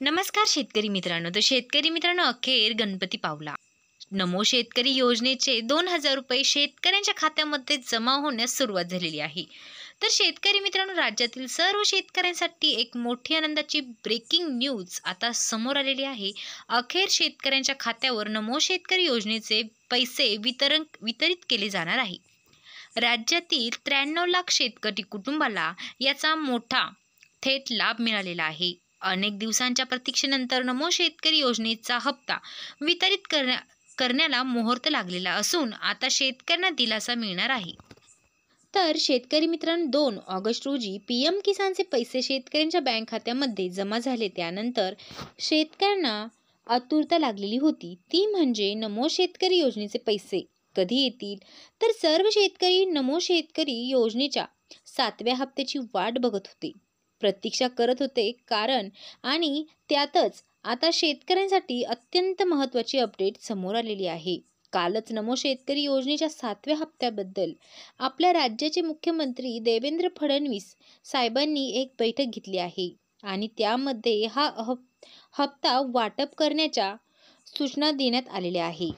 नमस्कार शेतकरी मित्रांनो. शेतकरी मित्रांनो, अखेर गणपती पावला. नमो शेतकरी योजनेचे 2,000 रुपये शेतकऱ्यांच्या खात्यामध्ये जमा होण्यास सुरुवात झालेली आहे. तर शेतकरी मित्रांनो, राज्यातील सर्व शेतकऱ्यांसाठी एक मोठी आनंदाची ब्रेकिंग न्यूज आता समोर आलेली आहे. अखेर शेतकऱ्यांच्या खात्यावर नमो शेतकरी योजनेचे पैसे वितरित केले जाणार आहे. राज्यातील 93 लाख शेतकरी कुटुंबाला याचा मोठा थेट लाभ मिळालेला आहे. अनेक दिवसांच्या प्रतीक्षेनंतर नमो शेतकरी योजनेचा हप्ता वितरित करण्याला मुहूर्त लागलेला असून आता शेतकऱ्यांना दिलासा मिळणार आहे. तर शेतकरी मित्रांनो, 2 ऑगस्ट रोजी PM किसानचे पैसे शेतकऱ्यांच्या बँक खात्यामध्ये जमा झाले. त्यानंतर शेतकऱ्यांना आतुरता लागलेली होती, ती म्हणजे नमो शेतकरी योजनेचे पैसे कधी येतील. तर सर्व शेतकरी नमो शेतकरी योजनेच्या 7व्या हप्त्याची वाट बघत होते, प्रतीक्षा करत होते. आणि त्यातच आता शेतकऱ्यांसाठी अत्यंत महत्त्वाची अपडेट समोर आलेली आहे. कालच नमो शेतकरी योजनेच्या 7व्या हप्त्याबद्दल आपल्या राज्याचे मुख्यमंत्री देवेंद्र फडणवीस साहेबांनी एक बैठक घेतली आहे आणि त्यामध्ये हा हप्ता वाटप करण्याच्या सूचना देण्यात आलेल्या आहे.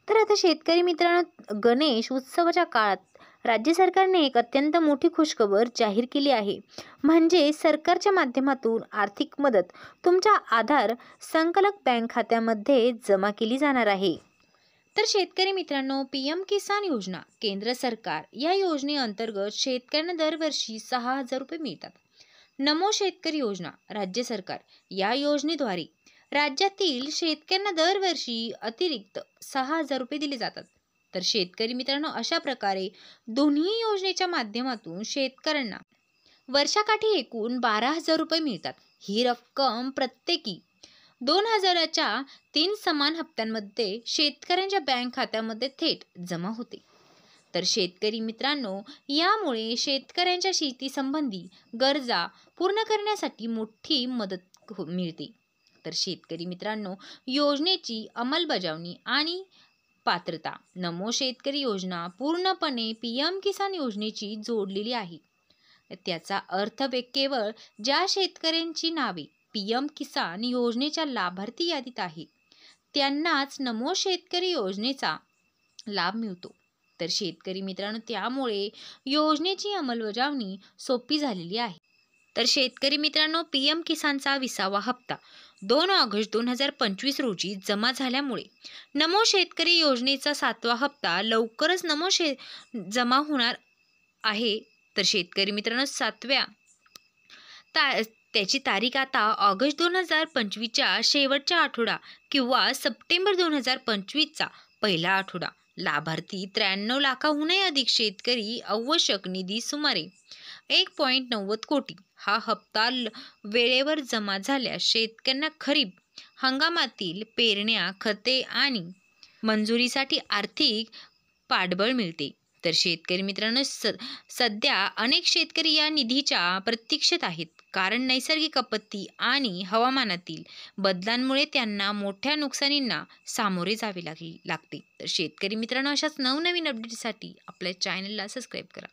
तर आता शेतकरी मित्रांनो, गणेश उत्सवाच्या काळात राज्य सरकारने एक अत्यंत मोठी खुशखबर जाहीर केली आहे. म्हणजे सरकारच्या माध्यमातून आर्थिक मदत तुमच्या आधार संकलक बँक खात्यामध्ये जमा केली जाणार आहे. तर शेतकरी मित्रांनो, PM किसान योजना केंद्र सरकार या योजनेअंतर्गत शेतकऱ्यांना दरवर्षी 6,000 रुपये मिळतात. नमो शेतकरी योजना राज्य सरकार या योजनेद्वारे राज्यातील शेतकऱ्यांना दरवर्षी अतिरिक्त 6,000 रुपये दिले जातात. तर शेतकरी मित्रांनो, अशा प्रकारे दोन्ही योजनेच्या माध्यमातून शेतकऱ्यांना वर्षाकाठी एकूण 12,000 रुपये मिळतात. ही रक्कम प्रत्येकी 2,000च्या 3 समान हप्त्यांमध्ये शेतकऱ्यांच्या बँक खात्यामध्ये थेट जमा होते. तर शेतकरी मित्रांनो, यामुळे शेतकऱ्यांच्या शेती संबंधी गरजा पूर्ण करण्यासाठी मोठी मदत मिळते. तर शेतकरी मित्रांनो, योजनेची अंमलबजावणी आणि पात्रता. नमो शेतकरी योजना पूर्णपणे PM किसान योजनेची जोडलेली आहे. त्याचा अर्थ केवळ ज्या शेतकऱ्यांची नावे PM किसान योजनेच्या लाभार्थी यादीत आहे त्यांनाच नमो शेतकरी योजनेचा लाभ मिळतो. तर शेतकरी मित्रांनो, त्यामुळे योजनेची अंमलबजावणी सोपी झालेली आहे. तर शेतकरी मित्रांनो, PM किसानचा 20वा हप्ता 2 ऑगस्ट 2025 रोजी जमा झाल्यामुळे नमो शेतकरी योजनेचा 7वा हप्ता लवकरच जमा होणार आहे. तर शेतकरी मित्रांनो, त्याची तारीख आता ऑगस्ट 2025च्या शेवटचा आठवडा किंवा सप्टेंबर 2025चा पहिला आठवडा. लाभार्थी 93 लाखाहूनही अधिक शेतकरी आवश्यक निधी सुमारे 1.90 कोटी. हा हप्ता वेळेवर जमा झाल्यास शेतकऱ्यांना खरीप हंगामातील पेरण्या, खते आणि मंजुरीसाठी आर्थिक पाठबळ मिळते. तर शेतकरी मित्रांनो, सध्या अनेक शेतकरी या निधीच्या प्रतीक्षेत आहेत, कारण नैसर्गिक आपत्ती आणि हवामानातील बदलांमुळे त्यांना मोठ्या नुकसानींना सामोरे जावे लागते. तर शेतकरी मित्रांनो, अशाच नवनवीन अपडेटसाठी आपल्या चॅनलला सबस्क्राईब करा.